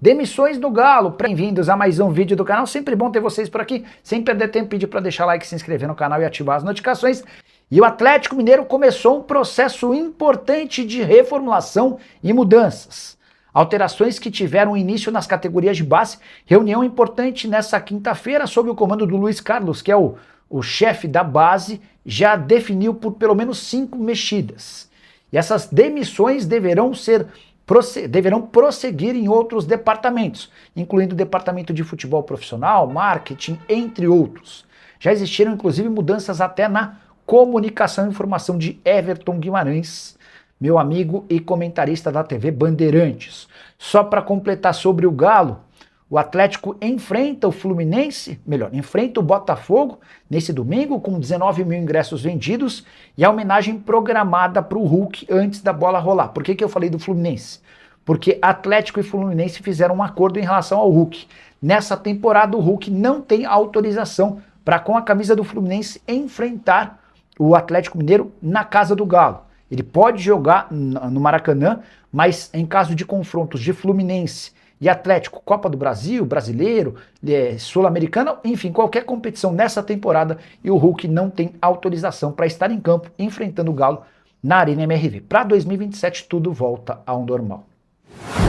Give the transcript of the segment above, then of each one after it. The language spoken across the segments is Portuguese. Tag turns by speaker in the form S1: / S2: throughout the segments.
S1: Demissões do Galo. Bem-vindos a mais um vídeo do canal. Sempre bom ter vocês por aqui. Sem perder tempo, pedir para deixar like, se inscrever no canal e ativar as notificações. E o Atlético Mineiro começou um processo importante de reformulação e mudanças. Alterações que tiveram início nas categorias de base. Reunião importante nessa quinta-feira sob o comando do Luiz Carlos, que é o chefe da base, já definiu por pelo menos 5 mexidas. E essas demissões deverão prosseguir em outros departamentos, incluindo o departamento de futebol profissional, marketing, entre outros. Já existiram inclusive mudanças até na comunicação e informação de Everton Guimarães, meu amigo e comentarista da TV Bandeirantes. Só para completar sobre o Galo, o Atlético enfrenta o Botafogo nesse domingo com 19 mil ingressos vendidos e a homenagem programada para o Hulk antes da bola rolar. Por que eu falei do Fluminense? Porque Atlético e Fluminense fizeram um acordo em relação ao Hulk. Nessa temporada o Hulk não tem autorização para, com a camisa do Fluminense, enfrentar o Atlético Mineiro na casa do Galo. Ele pode jogar no Maracanã, mas em caso de confrontos de Fluminense e Atlético, Copa do Brasil, Brasileiro, Sul-Americana, enfim, qualquer competição nessa temporada, e o Hulk não tem autorização para estar em campo enfrentando o Galo na Arena MRV. Para 2027 tudo volta ao normal.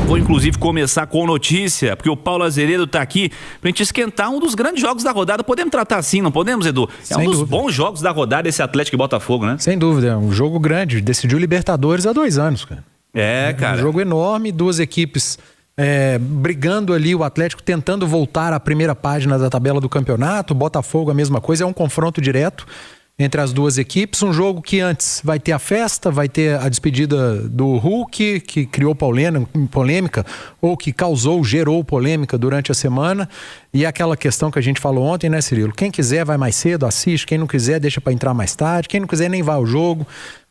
S2: Vou inclusive começar com notícia, porque o Paulo Azeredo está aqui para a gente esquentar um dos grandes jogos da rodada. Podemos tratar assim, não podemos, Edu? É um dos bons jogos da rodada esse Atlético e Botafogo, né?
S3: Sem dúvida, é um jogo grande, decidiu Libertadores há 2 anos, cara.
S2: Cara.
S3: Um jogo enorme, 2 equipes brigando ali, o Atlético tentando voltar à primeira página da tabela do campeonato, o Botafogo a mesma coisa, é um confronto direto entre as 2 equipes, um jogo que antes vai ter a festa, vai ter a despedida do Hulk, que criou polêmica, ou que gerou polêmica durante a semana, e aquela questão que a gente falou ontem, né, Cirilo? Quem quiser vai mais cedo, assiste, quem não quiser deixa para entrar mais tarde, quem não quiser nem vai ao jogo,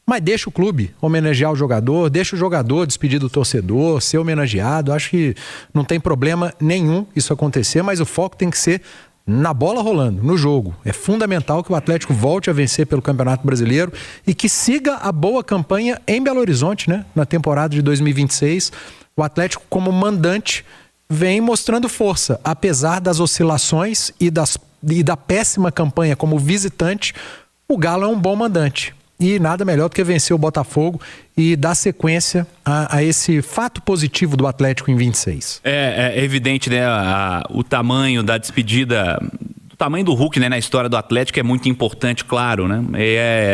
S3: mas deixa o clube homenagear o jogador, deixa o jogador despedir do torcedor, ser homenageado. Acho que não tem problema nenhum isso acontecer, mas o foco tem que ser na bola rolando, no jogo. É fundamental que o Atlético volte a vencer pelo Campeonato Brasileiro e que siga a boa campanha em Belo Horizonte, né? Na temporada de 2026, o Atlético como mandante vem mostrando força, apesar das oscilações e da péssima campanha como visitante. O Galo é um bom mandante. E nada melhor do que vencer o Botafogo e dar sequência a esse fato positivo do Atlético em 26.
S2: É evidente, né? O tamanho da despedida, o tamanho do Hulk, né, na história do Atlético é muito importante, claro, né?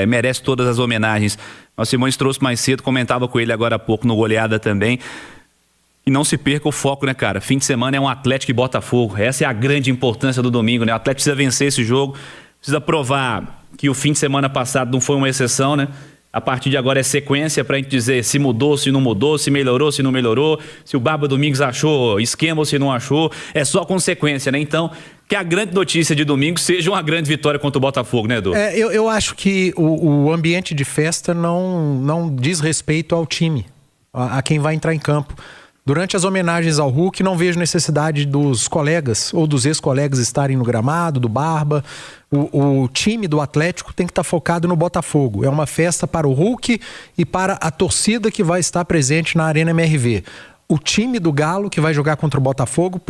S2: Merece todas as homenagens. O Simões trouxe mais cedo, comentava com ele agora há pouco no Goleada também. E não se perca o foco, né, cara? Fim de semana é um Atlético e Botafogo. Essa é a grande importância do domingo, né? O Atlético precisa vencer esse jogo, precisa provar que o fim de semana passado não foi uma exceção, né? A partir de agora é sequência pra gente dizer se mudou, se não mudou, se melhorou, se não melhorou, se o Barba Domingues achou esquema ou se não achou. É só consequência, né? Então, que a grande notícia de domingo seja uma grande vitória contra o Botafogo, né, Edu?
S3: Eu acho que o ambiente de festa não diz respeito ao time, a quem vai entrar em campo. Durante as homenagens ao Hulk, não vejo necessidade dos colegas ou dos ex-colegas estarem no gramado, do Barba. O time do Atlético tem que estar focado no Botafogo. É uma festa para o Hulk e para a torcida que vai estar presente na Arena MRV. O time do Galo, que vai jogar contra o Botafogo,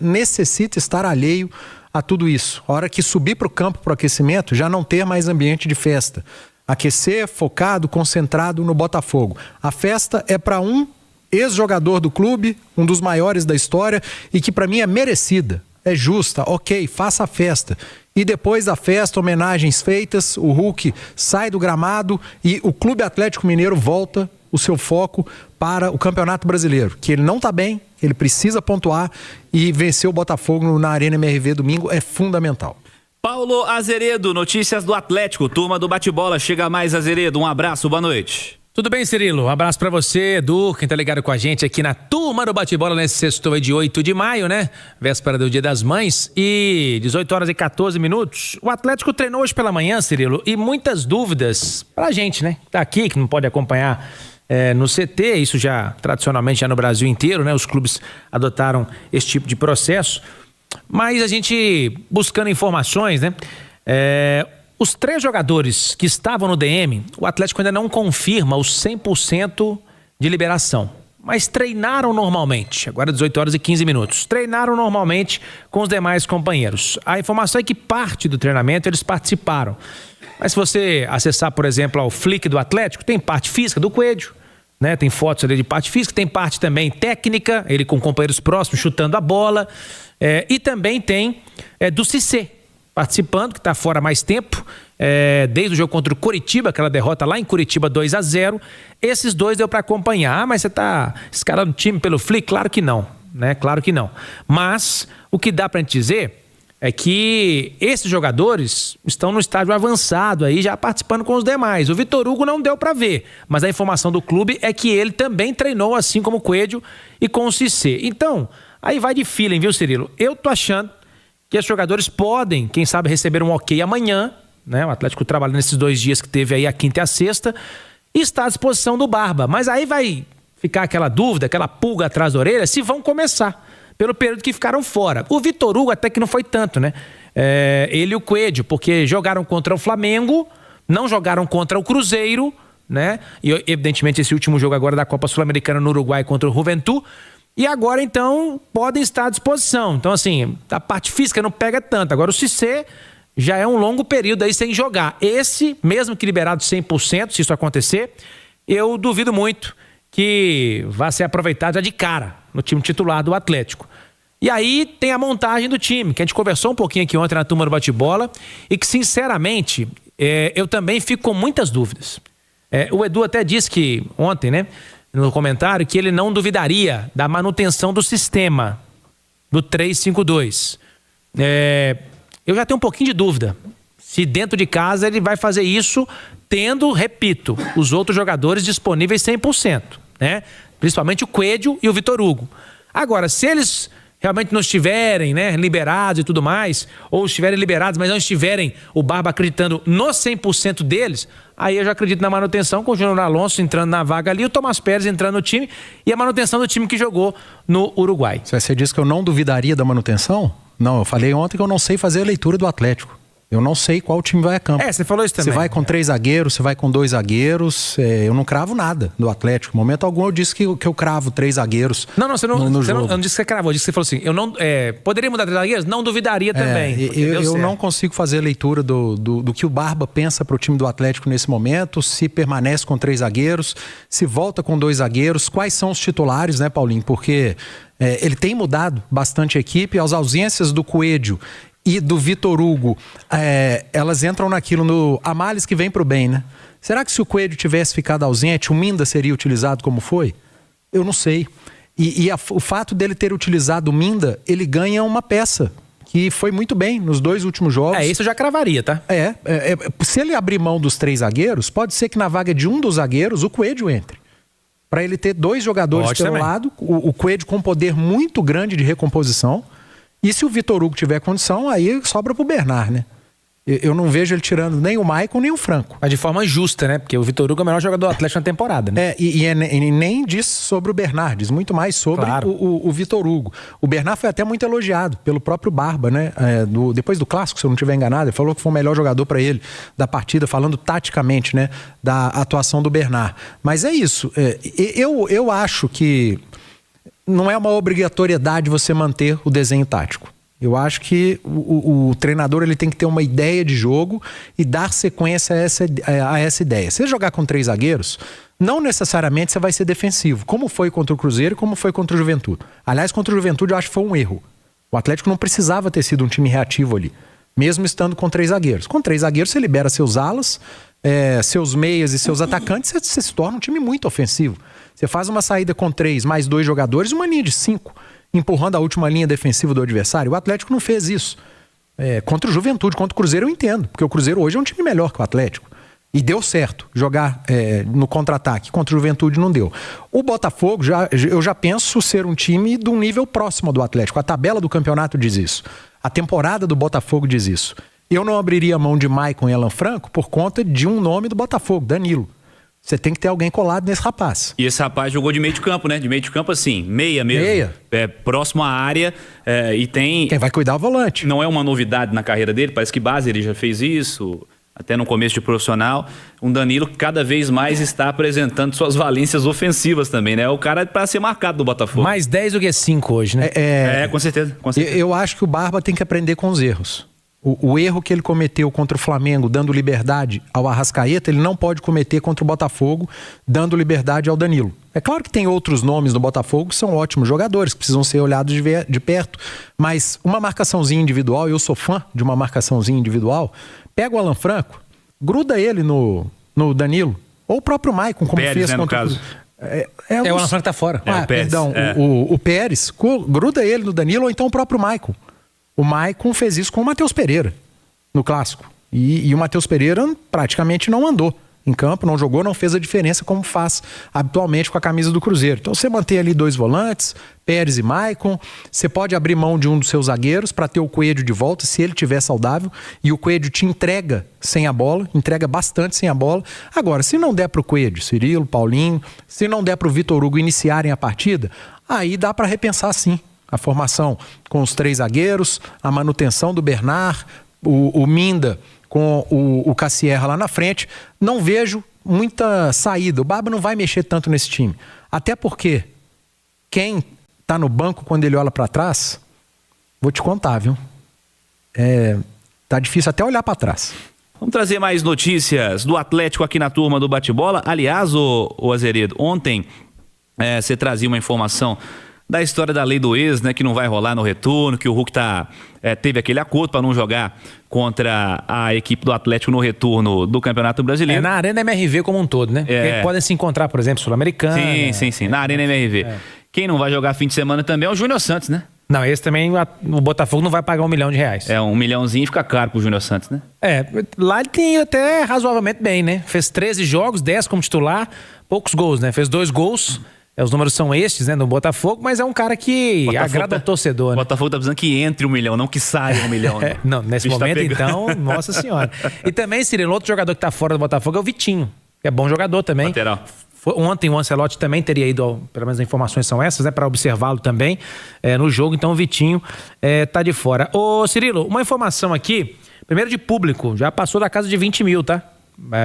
S3: necessita estar alheio a tudo isso. A hora que subir para o campo para o aquecimento, já não ter mais ambiente de festa. Aquecer, focado, concentrado no Botafogo. A festa é para um ex-jogador do clube, um dos maiores da história, e que para mim é merecida, é justa, ok, faça a festa. E depois da festa, homenagens feitas, o Hulk sai do gramado e o Clube Atlético Mineiro volta o seu foco para o Campeonato Brasileiro, que ele não está bem, ele precisa pontuar, e vencer o Botafogo na Arena MRV domingo é fundamental.
S2: Paulo Azeredo, notícias do Atlético, turma do Bate-Bola. Chega mais, Azeredo, um abraço, boa noite.
S4: Tudo bem, Cirilo? Um abraço pra você, Edu, quem tá ligado com a gente aqui na turma do Bate-Bola nesse sexto aí de 8 de maio, né? Véspera do Dia das Mães e 18 horas e 14 minutos. O Atlético treinou hoje pela manhã, Cirilo, e muitas dúvidas pra gente, né? Tá aqui, que não pode acompanhar no CT, isso já tradicionalmente já no Brasil inteiro, né? Os clubes adotaram esse tipo de processo, mas a gente buscando informações, né? Os 3 jogadores que estavam no DM, o Atlético ainda não confirma os 100% de liberação. mas treinaram normalmente. Agora 18 horas e 15 minutos. Treinaram normalmente com os demais companheiros. A informação é que parte do treinamento eles participaram. Mas se você acessar, por exemplo, o Flick do Atlético, tem parte física do Coelho, né? Tem fotos ali de parte física, tem parte também técnica, ele com companheiros próximos chutando a bola. E também tem do Cissé participando, que está fora há mais tempo, desde o jogo contra o Coritiba, aquela derrota lá em Curitiba 2-0. Esses dois deu para acompanhar. Mas você está escalando o time pelo Flick? Claro que não, né? Claro que não. Mas o que dá para gente dizer é que esses jogadores estão no estágio avançado aí, já participando com os demais. O Vitor Hugo não deu para ver, mas a informação do clube é que ele também treinou, assim como o Coelho e com o Cissé. Então, aí vai de feeling, viu, Cirilo? Eu tô achando que os jogadores podem, quem sabe, receber um ok amanhã, né? O Atlético trabalhando nesses 2 dias que teve aí, a quinta e a sexta, e está à disposição do Barba. Mas aí vai ficar aquela dúvida, aquela pulga atrás da orelha, se vão começar, pelo período que ficaram fora. O Vitor Hugo até que não foi tanto, né? Ele e o Coelho, porque jogaram contra o Flamengo, não jogaram contra o Cruzeiro, né? E evidentemente esse último jogo agora da Copa Sul-Americana no Uruguai contra o Juventud. E agora, então, podem estar à disposição. Então, assim, a parte física não pega tanto. Agora, o Cissé já é um longo período aí sem jogar. Esse, mesmo que liberado 100%, se isso acontecer, eu duvido muito que vá ser aproveitado já de cara no time titular do Atlético. E aí tem a montagem do time, que a gente conversou um pouquinho aqui ontem na turma do bate-bola, e que, sinceramente, eu também fico com muitas dúvidas. O Edu até disse que ontem, né, no comentário, que ele não duvidaria da manutenção do sistema do 3-5-2. Eu já tenho um pouquinho de dúvida se dentro de casa ele vai fazer isso tendo, repito, os outros jogadores disponíveis 100%, né? Principalmente o Coelho e o Vitor Hugo. Agora, se eles realmente não estiverem, né, liberados e tudo mais, ou estiverem liberados, mas não estiverem o Barba acreditando no 100% deles, aí eu já acredito na manutenção, com o Júnior Alonso entrando na vaga ali, o Tomás Pérez entrando no time e a manutenção do time que jogou no Uruguai.
S3: Você disse que eu não duvidaria da manutenção? Não, eu falei ontem que eu não sei fazer a leitura do Atlético. Eu não sei qual time vai a campo.
S4: Você falou isso também.
S3: Se vai com 3 zagueiros, se vai com 2 zagueiros, eu não cravo nada do Atlético. No momento algum eu disse que eu cravo 3 zagueiros.
S4: Não, você não disse que você cravou, eu disse que você falou assim, eu não, poderia mudar 3 zagueiros? Não duvidaria também.
S3: Eu não consigo fazer a leitura do que o Barba pensa para o time do Atlético nesse momento, se permanece com 3 zagueiros, se volta com 2 zagueiros, quais são os titulares, né, Paulinho? Porque ele tem mudado bastante a equipe, as ausências do Coelho e do Vitor Hugo, elas entram naquilo, a males que vem pro bem, né? Será que se o Coelho tivesse ficado ausente, o Minda seria utilizado como foi? Eu não sei. O fato dele ter utilizado o Minda, ele ganha uma peça que foi muito bem nos 2 últimos jogos.
S4: Isso eu já cravaria, tá?
S3: Se ele abrir mão dos 3 zagueiros, pode ser que na vaga de um dos zagueiros o Coelho entre. Para ele ter 2 jogadores pelo lado, o Coelho com um poder muito grande de recomposição. E se o Vitor Hugo tiver condição, aí sobra pro Bernard, né? Eu não vejo ele tirando nem o Maicon, nem o Franco.
S4: Mas de forma justa, né? Porque o Vitor Hugo é o melhor jogador do Atlético na temporada, né?
S3: E nem diz sobre o Bernard, diz muito mais sobre o Vitor Hugo. O Bernard foi até muito elogiado pelo próprio Barba, né? Depois do Clássico, se eu não estiver enganado, ele falou que foi o melhor jogador para ele da partida, falando taticamente, né? Da atuação do Bernard. Mas é isso. Eu acho que não é uma obrigatoriedade você manter o desenho tático. Eu acho que o treinador ele tem que ter uma ideia de jogo e dar sequência a essa ideia. Se jogar com 3 zagueiros, não necessariamente você vai ser defensivo, como foi contra o Cruzeiro e como foi contra o Juventude. Aliás, contra o Juventude eu acho que foi um erro. O Atlético não precisava ter sido um time reativo ali, mesmo estando com 3 zagueiros. Com 3 zagueiros você libera seus alas, seus meias e seus atacantes, você se torna um time muito ofensivo. Você faz uma saída com 3 mais 2 jogadores, uma linha de 5, empurrando a última linha defensiva do adversário. O Atlético não fez isso. Contra o Juventude, contra o Cruzeiro eu entendo, porque o Cruzeiro hoje é um time melhor que o Atlético. E deu certo jogar no contra-ataque. Contra o Juventude não deu. O Botafogo, eu já penso ser um time de um nível próximo do Atlético. A tabela do campeonato diz isso. A temporada do Botafogo diz isso. Eu não abriria a mão de Maicon e Alan Franco por conta de um nome do Botafogo, Danilo. Você tem que ter alguém colado nesse rapaz.
S2: E esse rapaz jogou de meio de campo, né? De meio de campo assim, meia mesmo.
S3: Meia.
S2: Próximo à área e tem...
S3: Quem vai cuidar é o volante.
S2: Não é uma novidade na carreira dele, parece que base ele já fez isso. até no começo de profissional. Um Danilo que cada vez mais está apresentando suas valências ofensivas também, né? O cara para ser marcado do Botafogo.
S4: Mais 10 do que 5 hoje, né?
S2: Com certeza. Com certeza.
S3: Eu acho que o Barba tem que aprender com os erros. O erro que ele cometeu contra o Flamengo, dando liberdade ao Arrascaeta, ele não pode cometer contra o Botafogo, dando liberdade ao Danilo. É claro que tem outros nomes no Botafogo que são ótimos jogadores, que precisam ser olhados de perto, mas uma marcaçãozinha individual, eu sou fã de uma marcaçãozinha individual, pega o Alan Franco, gruda ele no Danilo, ou o próprio Maicon, como
S2: Pérez,
S3: fez
S2: né,
S3: contra
S2: no caso.
S3: o
S4: Alan Franco tá fora.
S2: o Pérez,
S3: perdão, o Pérez, gruda ele no Danilo, ou então o próprio Maicon. O Maicon fez isso com o Matheus Pereira no Clássico. E o Matheus Pereira praticamente não andou em campo, não jogou, não fez a diferença como faz habitualmente com a camisa do Cruzeiro. Então você mantém ali 2 volantes, Pérez e Maicon. Você pode abrir mão de um dos seus zagueiros para ter o Coelho de volta, se ele estiver saudável. E o Coelho te entrega sem a bola, entrega bastante sem a bola. Agora, se não der para o Coelho, Cirilo, Paulinho, se não der para o Vitor Hugo iniciarem a partida, aí dá para repensar sim a formação com os 3 zagueiros, a manutenção do Bernard, o Minda com o Cassierra lá na frente. Não vejo muita saída. O Barba não vai mexer tanto nesse time. Até porque quem tá no banco quando ele olha para trás, vou te contar, viu? Tá difícil até olhar para trás.
S2: Vamos trazer mais notícias do Atlético aqui na turma do Bate-Bola. Aliás, o Azeredo, ontem você trazia uma informação da história da lei do ex, né, que não vai rolar no retorno, que o Hulk teve aquele acordo para não jogar contra a equipe do Atlético no retorno do Campeonato Brasileiro.
S4: Na Arena MRV como um todo, né? Porque podem se encontrar, por exemplo, Sul-Americana.
S2: Sim, na Arena MRV. Quem não vai jogar fim de semana também é o Júnior Santos, né?
S4: Não, esse também, o Botafogo não vai pagar R$1 milhão.
S2: R$1 milhãozinho fica caro pro Júnior Santos, né?
S4: Lá ele tem até razoavelmente bem, né? Fez 13 jogos, 10 como titular, poucos gols, né? Fez 2 gols. Os números são estes, né, no Botafogo, mas é um cara que agrada ao torcedor, né?
S2: O Botafogo tá precisando que entre R$1 milhão, não que saia R$1 milhão. Né?
S4: Não, nesse momento, então, nossa senhora. E também, Cirilo, outro jogador que tá fora do Botafogo é o Vitinho, que é bom jogador também.
S2: Lateral.
S4: Ontem o Ancelotti também teria ido, pelo menos as informações são essas, né, para observá-lo também no jogo, então o Vitinho tá de fora. Ô Cirilo, uma informação aqui, primeiro de público, já passou da casa de 20 mil, tá?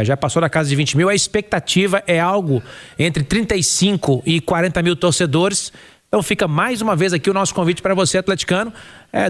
S4: Já passou da casa de 20 mil, a expectativa é algo entre 35 e 40 mil torcedores. Então fica mais uma vez aqui o nosso convite para você, atleticano.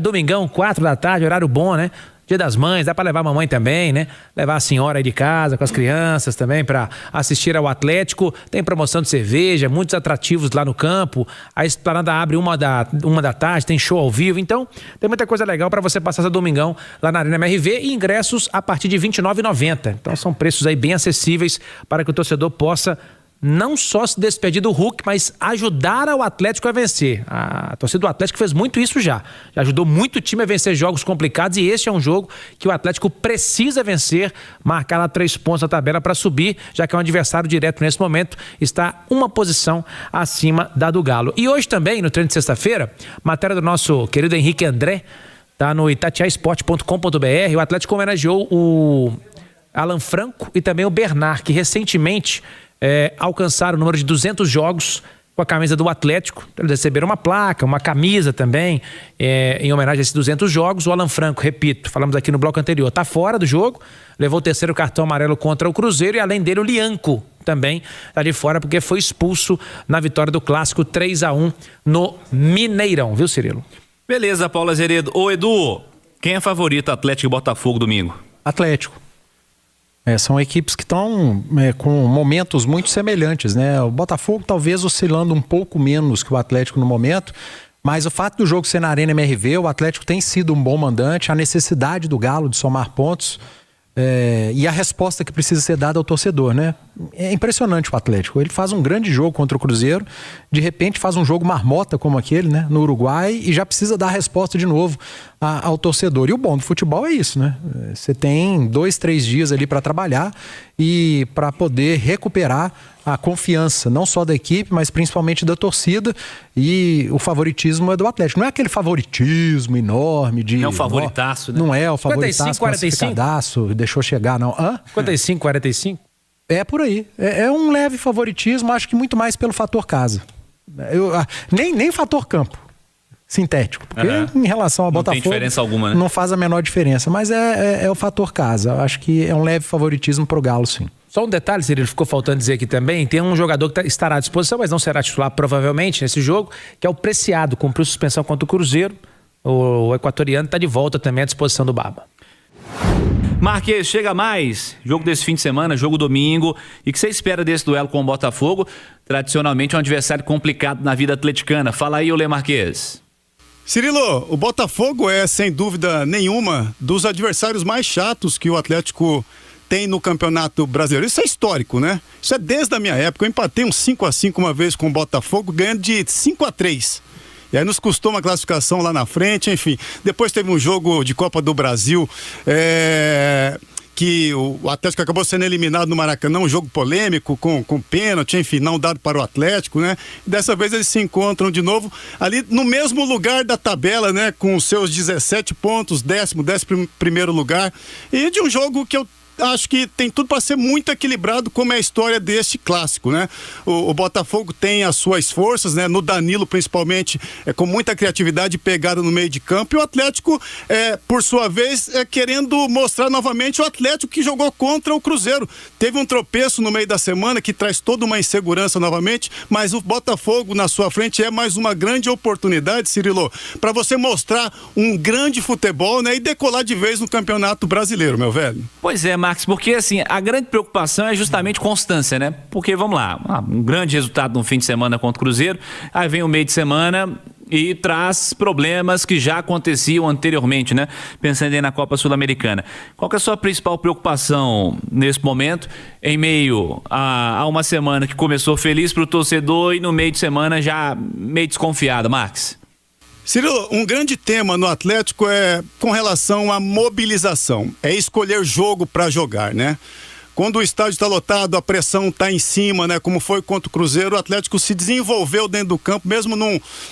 S4: Domingão, 4 da tarde, horário bom, né? Dia das Mães, dá para levar a mamãe também, né? Levar a senhora aí de casa com as crianças também para assistir ao Atlético. Tem promoção de cerveja, muitos atrativos lá no campo. A esplanada abre uma da tarde, tem show ao vivo. Então, tem muita coisa legal para você passar esse domingão lá na Arena MRV e ingressos a partir de R$ 29,90. Então, são preços aí bem acessíveis para que o torcedor possa não só se despedir do Hulk, mas ajudar o Atlético a vencer. A torcida do Atlético fez muito isso já ajudou muito o time a vencer jogos complicados e este é um jogo que o Atlético precisa vencer, marcar lá 3 pontos na tabela para subir, já que é um adversário direto nesse momento, está uma posição acima da do Galo. E hoje também, no treino de sexta-feira, matéria do nosso querido Henrique André, tá no itatiaesporte.com.br, o Atlético homenageou o Alan Franco e também o Bernard, que recentemente alcançaram o número de 200 jogos com a camisa do Atlético. Eles receberam uma placa, uma camisa também, em homenagem a esses 200 jogos. O Alan Franco, repito, falamos aqui no bloco anterior, está fora do jogo, levou o 3º cartão amarelo contra o Cruzeiro e além dele o Lianco também está de fora porque foi expulso na vitória do Clássico 3-1 no Mineirão, viu, Cirilo?
S2: Beleza, Paulo Azeredo. Ô Edu, quem é favorito Atlético e Botafogo domingo?
S3: Atlético. São equipes que estão com momentos muito semelhantes, né? O Botafogo talvez oscilando um pouco menos que o Atlético no momento, mas o fato do jogo ser na Arena MRV, o Atlético tem sido um bom mandante, a necessidade do Galo de somar pontos e a resposta que precisa ser dada ao torcedor, né? É impressionante o Atlético, ele faz um grande jogo contra o Cruzeiro, de repente faz um jogo marmota como aquele, né? No Uruguai, e já precisa dar a resposta de novo ao torcedor. E o bom do futebol é isso, né? Você tem 2, 3 dias ali para trabalhar e para poder recuperar a confiança, não só da equipe, mas principalmente da torcida, e o favoritismo é do Atlético. Não é aquele favoritismo enorme de...
S2: Não é o favoritaço, né?
S3: Não é o favoritaço,
S4: 55-45?
S3: deixou chegar, não.
S4: 55-45?
S3: É por aí. É um leve favoritismo, acho que muito mais pelo fator casa. Nem fator campo. sintético. Porque em relação ao Botafogo,
S2: não tem diferença alguma, né?
S3: Não faz a menor diferença. Mas é o fator casa. Eu acho que é um leve favoritismo pro Galo, sim.
S4: Só um detalhe, Cirilo, ficou faltando dizer aqui também, tem um jogador que estará à disposição, mas não será titular provavelmente nesse jogo, que é o Preciado, cumpriu suspensão contra o Cruzeiro. O equatoriano está de volta também à disposição do Barba.
S2: Marquês, chega mais. Jogo desse fim de semana, jogo domingo. E o que você espera desse duelo com o Botafogo? Tradicionalmente é um adversário complicado na vida atleticana. Fala aí, Olê Marquês.
S5: Cirilo, o Botafogo é, sem dúvida nenhuma, dos adversários mais chatos que o Atlético tem no Campeonato Brasileiro. Isso é histórico, né? Isso é desde a minha época. Eu empatei um 5-5 uma vez com o Botafogo, ganhando de 5-3. E aí nos custou uma classificação lá na frente, enfim. Depois teve um jogo de Copa do Brasil, que o Atlético acabou sendo eliminado no Maracanã, um jogo polêmico, com pênalti, enfim, não dado para o Atlético, né? Dessa vez eles se encontram de novo ali no mesmo lugar da tabela, né? Com os seus 17 pontos, 11º lugar. E de um jogo que eu acho que tem tudo para ser muito equilibrado, como é a história deste clássico, né? O Botafogo tem as suas forças, né? No Danilo, principalmente, com muita criatividade e pegada no meio de campo. E o Atlético, por sua vez, querendo mostrar novamente o Atlético que jogou contra o Cruzeiro. Teve um tropeço no meio da semana que traz toda uma insegurança novamente, mas o Botafogo na sua frente é mais uma grande oportunidade, Cirilo, para você mostrar um grande futebol, né? E decolar de vez no Campeonato Brasileiro, meu velho.
S2: Pois é, Marcos, porque assim, a grande preocupação é justamente constância, né? Porque, vamos lá, um grande resultado no fim de semana contra o Cruzeiro, aí vem o meio de semana e traz problemas que já aconteciam anteriormente, né? Pensando aí na Copa Sul-Americana. Qual que é a sua principal preocupação nesse momento, em meio a uma semana que começou feliz para o torcedor e no meio de semana já meio desconfiada, Marcos?
S5: Cirilo, um grande tema no Atlético é com relação à mobilização, é escolher jogo para jogar, né? Quando o estádio está lotado, a pressão está em cima, né? Como foi contra o Cruzeiro, o Atlético se desenvolveu dentro do campo, mesmo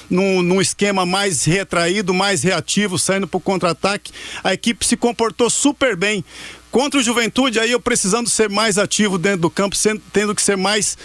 S5: num esquema mais retraído, mais reativo, saindo para o contra-ataque, a equipe se comportou super bem. Contra o Juventude, aí eu precisando ser mais ativo dentro do campo, tendo que ser mais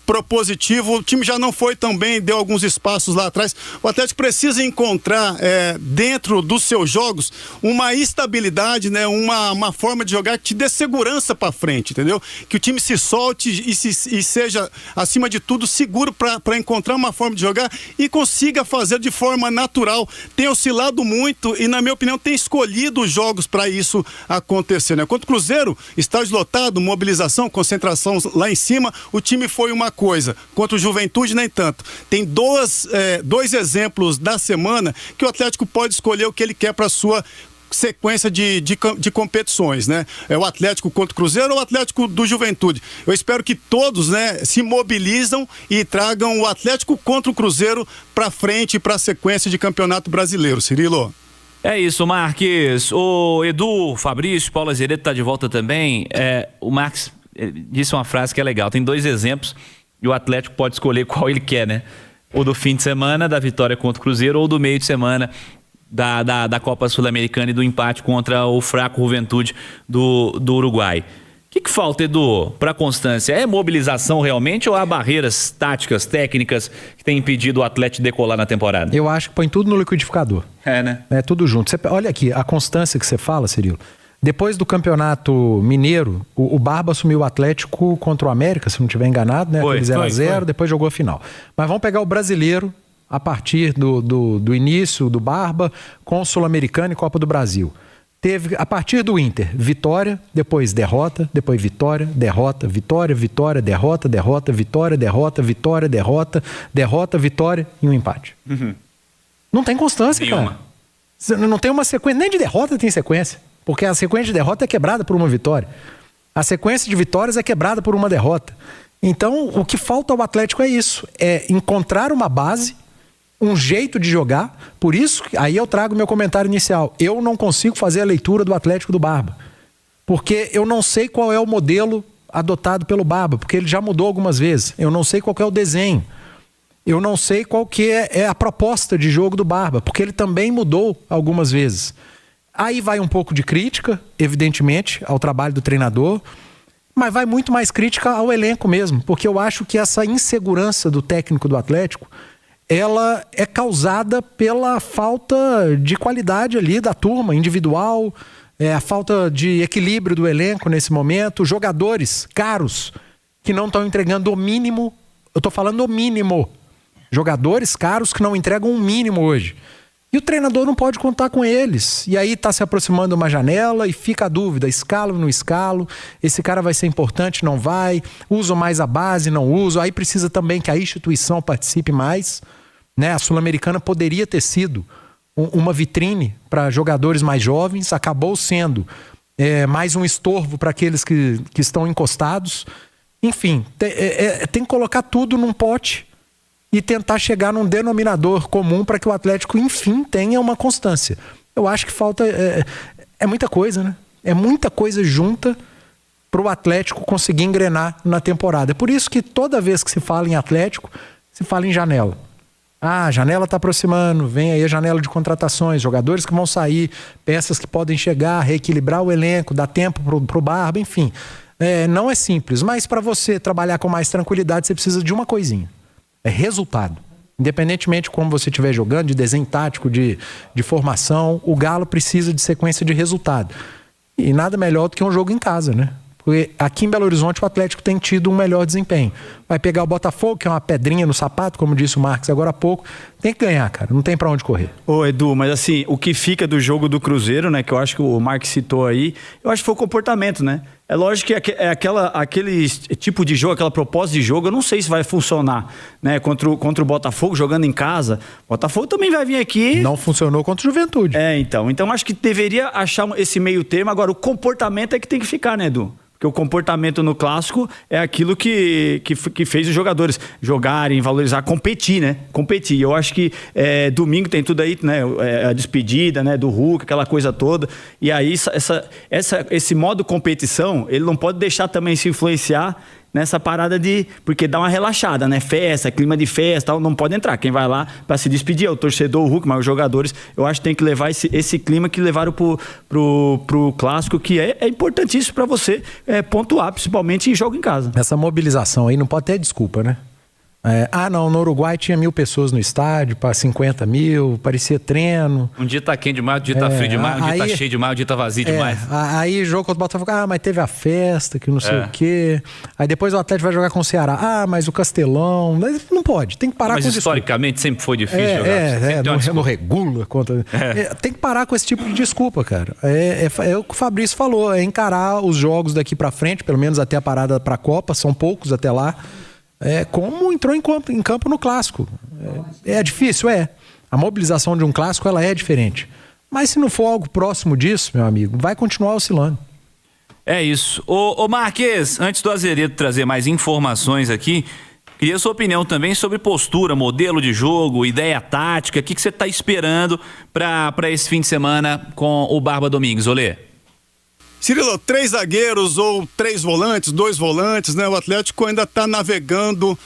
S5: propositivo. O time já não foi tão bem, deu alguns espaços lá atrás. O Atlético precisa encontrar dentro dos seus jogos uma estabilidade, né? Uma forma de jogar que te dê segurança para frente, entendeu? Que o time se solte e seja, acima de tudo, seguro para encontrar uma forma de jogar e consiga fazer de forma natural. Tem oscilado muito e, na minha opinião, tem escolhido os jogos para isso acontecer. Contra o Cruzeiro, estádio lotado, mobilização, concentração lá em cima, o time foi uma coisa. Contra o Juventude, nem tanto. Tem dois exemplos da semana que o Atlético pode escolher o que ele quer para sua sequência de competições, né? É o Atlético contra o Cruzeiro ou o Atlético do Juventude. Eu espero que todos, né, se mobilizam e tragam o Atlético contra o Cruzeiro para frente, para a sequência de Campeonato Brasileiro, Cirilo.
S2: É isso, Marques. O Edu, Fabrício, Paulo Azeredo tá de volta também. O Marques disse uma frase que é legal. Tem dois exemplos e o Atlético pode escolher qual ele quer, né? Ou do fim de semana, da vitória contra o Cruzeiro, ou do meio de semana da Copa Sul-Americana e do empate contra o fraco Juventude do Uruguai. O que falta, Edu, para a constância? É mobilização realmente ou há barreiras táticas, técnicas que têm impedido o Atlético de decolar na temporada?
S3: Eu acho que põe tudo no liquidificador.
S2: Né?
S3: É tudo junto. Olha aqui, a constância que você fala, Cirilo. Depois do Campeonato Mineiro, o Barba assumiu o Atlético contra o América, se não estiver enganado, né? Aquele 0-0, depois jogou a final. Mas vamos pegar o Brasileiro a partir do início do Barba com o Sul-Americano e Copa do Brasil. Teve, a partir do Inter, vitória, depois derrota, depois vitória, derrota, vitória, vitória, derrota, derrota, vitória, derrota, vitória, derrota, derrota, vitória e um empate.
S2: Uhum.
S3: Não tem constância,
S2: nenhuma.
S3: Cara. Não tem uma sequência, nem de derrota tem sequência. Porque a sequência de derrota é quebrada por uma vitória. A sequência de vitórias é quebrada por uma derrota. Então, o que falta ao Atlético é isso. É encontrar uma base, um jeito de jogar. Por isso, aí eu trago meu comentário inicial. Eu não consigo fazer a leitura do Atlético do Barba. Porque eu não sei qual é o modelo adotado pelo Barba. Porque ele já mudou algumas vezes. Eu não sei qual que é o desenho. Eu não sei qual que é a proposta de jogo do Barba. Porque ele também mudou algumas vezes. Aí vai um pouco de crítica, evidentemente, ao trabalho do treinador. Mas vai muito mais crítica ao elenco mesmo. Porque eu acho que essa insegurança do técnico do Atlético ela é causada pela falta de qualidade ali da turma individual, a falta de equilíbrio do elenco nesse momento, jogadores caros que não estão entregando o mínimo. Eu estou falando o mínimo. Jogadores caros que não entregam o mínimo hoje. E o treinador não pode contar com eles. E aí está se aproximando uma janela e fica a dúvida, escalo ou não escalo? Esse cara vai ser importante, não vai? Uso mais a base, não uso? Aí precisa também que a instituição participe mais, né? A Sul-Americana poderia ter sido uma vitrine para jogadores mais jovens, acabou sendo mais um estorvo para aqueles que estão encostados. Enfim, tem que colocar tudo num pote e tentar chegar num denominador comum para que o Atlético, enfim, tenha uma constância. Eu acho que falta... É muita coisa, né? É muita coisa junta para o Atlético conseguir engrenar na temporada. É por isso que toda vez que se fala em Atlético, se fala em janela. A janela está aproximando, vem aí a janela de contratações, jogadores que vão sair, peças que podem chegar, reequilibrar o elenco, dar tempo pro Barba, enfim. Não é simples, mas para você trabalhar com mais tranquilidade, você precisa de uma coisinha. É resultado. Independentemente de como você estiver jogando, de desenho tático, de formação, o Galo precisa de sequência de resultado. E nada melhor do que um jogo em casa, né? Porque aqui em Belo Horizonte o Atlético tem tido um melhor desempenho. Vai pegar o Botafogo, que é uma pedrinha no sapato, como disse o Marcos agora há pouco. Tem que ganhar, cara. Não tem pra onde correr.
S6: Ô, Edu, mas assim, o que fica do jogo do Cruzeiro, né, que eu acho que o Marcos citou aí, eu acho que foi o comportamento, né? É lógico que aquele tipo de jogo, aquela proposta de jogo, eu não sei se vai funcionar, né? Contra o Botafogo, jogando em casa. O Botafogo também vai vir aqui.
S3: Não funcionou contra o Juventude.
S6: Então acho que deveria achar esse meio termo. Agora, o comportamento é que tem que ficar, né, Edu? Porque o comportamento no clássico é aquilo que fez os jogadores jogarem, valorizar, competir, né? Competir. Eu acho que domingo tem tudo aí, né? A despedida, né? Do Hulk, aquela coisa toda. E aí esse modo competição, ele não pode deixar também se influenciar nessa parada porque dá uma relaxada, né? Festa, clima de festa, tal, não pode entrar. Quem vai lá para se despedir é o torcedor, o Hulk, mas os jogadores, eu acho que tem que levar esse clima que levaram pro clássico, que é importantíssimo para você pontuar, principalmente em jogo em casa.
S3: Essa mobilização aí não pode ter desculpa, né? Não, no Uruguai tinha 1.000 pessoas no estádio, para 50 mil, parecia treino.
S2: Um dia tá quente demais, um dia tá frio demais, um dia tá cheio demais, um dia tá vazio demais.
S3: Aí jogo contra o Botafogo, mas teve a festa, que não sei o quê. Aí depois o Atlético vai jogar com o Ceará. Mas o Castelão... Não pode, tem que parar com isso.
S2: Mas historicamente sempre foi difícil jogar.
S3: Não regula. Tem que parar com esse tipo de desculpa, cara. É o que o Fabrício falou, é encarar os jogos daqui pra frente, pelo menos até a parada pra Copa, são poucos até lá. Como entrou em campo no clássico. É difícil, A mobilização de um clássico, ela é diferente. Mas se não for algo próximo disso, meu amigo, vai continuar oscilando.
S2: É isso. Ô Marques, antes do Azeredo trazer mais informações aqui, queria sua opinião também sobre postura, modelo de jogo, ideia tática. O que você está esperando para esse fim de semana com o Barba Domingues, Olê?
S5: Cirilo, 3 zagueiros ou 3 volantes, 2 volantes, né? O Atlético ainda está navegando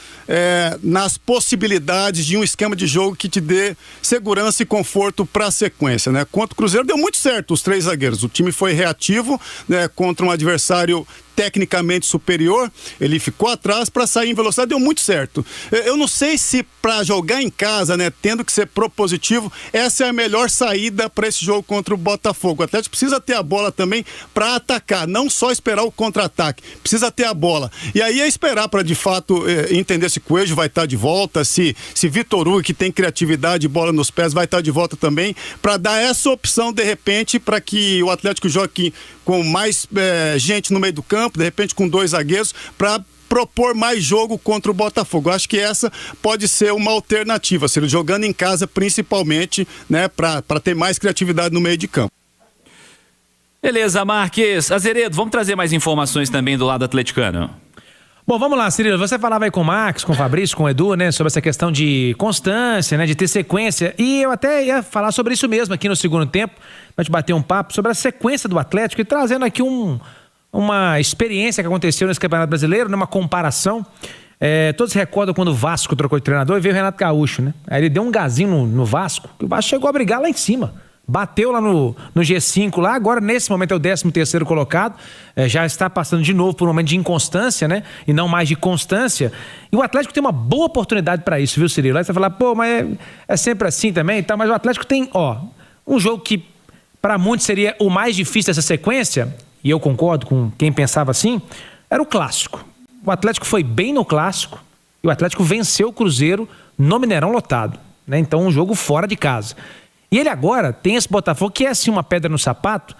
S5: nas possibilidades de um esquema de jogo que te dê segurança e conforto para a sequência, né? Contra o Cruzeiro deu muito certo os 3 zagueiros. O time foi reativo, né, contra um adversário tecnicamente superior, ele ficou atrás para sair em velocidade, deu muito certo. Eu não sei se para jogar em casa, né, tendo que ser propositivo, essa é a melhor saída para esse jogo contra o Botafogo. O Atlético precisa ter a bola também para atacar, não só esperar o contra-ataque, precisa ter a bola. E aí é esperar para de fato entender se Coelho vai estar de volta, se Vitor Hugo, que tem criatividade e bola nos pés, vai estar de volta também, para dar essa opção de repente para que o Atlético jogue com mais gente no meio do campo, de repente com 2 zagueiros, para propor mais jogo contra o Botafogo. Acho que essa pode ser uma alternativa, jogando em casa principalmente, né, para ter mais criatividade no meio de campo.
S2: Beleza, Marques. Azeredo, vamos trazer mais informações também do lado atleticano.
S4: Bom, vamos lá, Cirilo. Você falava aí com o Max, com o Fabrício, com o Edu, né? Sobre essa questão de constância, né? De ter sequência. E eu até ia falar sobre isso mesmo aqui no segundo tempo, pra gente bater um papo sobre a sequência do Atlético e trazendo aqui uma experiência que aconteceu nesse Campeonato Brasileiro, né? Uma comparação. Todos se recordam quando o Vasco trocou de treinador e veio o Renato Gaúcho, né? Aí ele deu um gazinho no Vasco, que o Vasco chegou a brigar lá em cima. bateu lá no G5 lá, agora nesse momento é o 13º colocado, já está passando de novo por um momento de inconstância, né? E não mais de constância. E o Atlético tem uma boa oportunidade para isso, viu, Cirilo? Aí você vai falar, pô, mas é sempre assim também e tal, mas o Atlético tem, um jogo que para muitos seria o mais difícil dessa sequência, e eu concordo com quem pensava assim, era o Clássico. O Atlético foi bem no Clássico e o Atlético venceu o Cruzeiro no Mineirão lotado, né? Então um jogo fora de casa. E ele agora tem esse Botafogo que é assim uma pedra no sapato,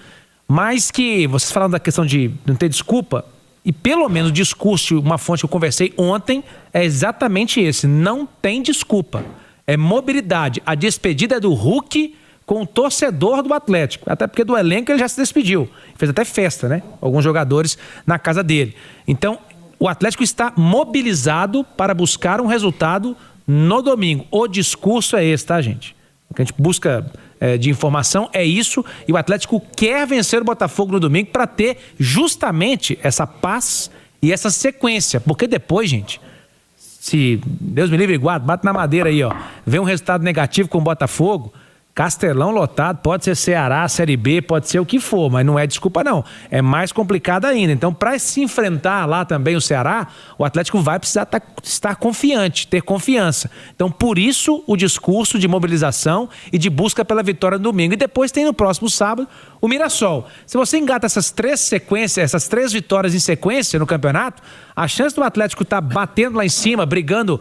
S4: mas que, vocês falaram da questão de não ter desculpa, e pelo menos o discurso, uma fonte que eu conversei ontem, é exatamente esse, não tem desculpa. É mobilidade. A despedida é do Hulk com o torcedor do Atlético, até porque do elenco ele já se despediu, fez até festa, né? Alguns jogadores na casa dele. Então, o Atlético está mobilizado para buscar um resultado no domingo. O discurso é esse, tá, gente? O que a gente busca de informação é isso, e o Atlético quer vencer o Botafogo no domingo para ter justamente essa paz e essa sequência, porque depois, gente, se Deus me livre e guarde, bate na madeira aí, vem um resultado negativo com o Botafogo, Castelão lotado, pode ser Ceará, Série B, pode ser o que for, mas não é desculpa não, é mais complicado ainda. Então, para se enfrentar lá também o Ceará, o Atlético vai precisar estar confiante, ter confiança. Então, por isso o discurso de mobilização e de busca pela vitória no domingo. E depois tem no próximo sábado o Mirassol. Se você engata essas 3 vitórias em sequência no campeonato, a chance do Atlético estar batendo lá em cima, brigando,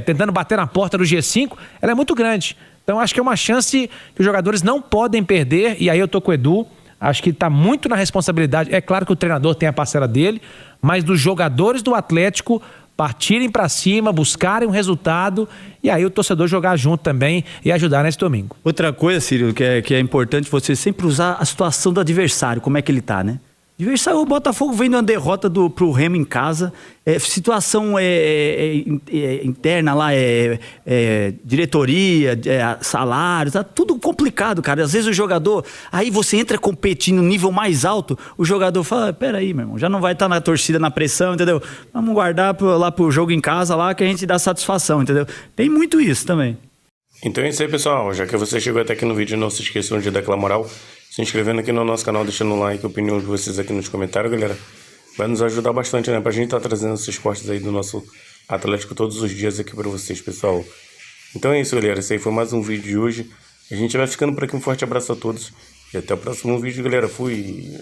S4: tentando bater na porta do G5, ela é muito grande. Então, acho que é uma chance que os jogadores não podem perder, e aí eu tô com o Edu, acho que está muito na responsabilidade, é claro que o treinador tem a parcela dele, mas dos jogadores do Atlético partirem para cima, buscarem um resultado, e aí o torcedor jogar junto também e ajudar nesse domingo.
S6: Outra coisa, Cirilo, que é importante você sempre usar a situação do adversário, como é que ele tá, né? O Botafogo vem de uma derrota pro Remo em casa, situação interna lá, diretoria, salários, tá tudo complicado, cara. Às vezes o jogador, aí você entra competindo no nível mais alto, o jogador fala, peraí, meu irmão, já não vai estar na torcida, na pressão, entendeu? Vamos guardar lá pro jogo em casa lá que a gente dá satisfação, entendeu? Tem muito isso também.
S7: Então é isso aí, pessoal. Já que você chegou até aqui no vídeo, não se esqueçam de dar aquela moral, se inscrevendo aqui no nosso canal, deixando um like, a opinião de vocês aqui nos comentários, galera. Vai nos ajudar bastante, né? Pra gente estar trazendo esses cortes aí do nosso Atlético todos os dias aqui pra vocês, pessoal. Então é isso, galera. Esse aí foi mais um vídeo de hoje. A gente vai ficando por aqui. Um forte abraço a todos. E até o próximo vídeo, galera. Fui!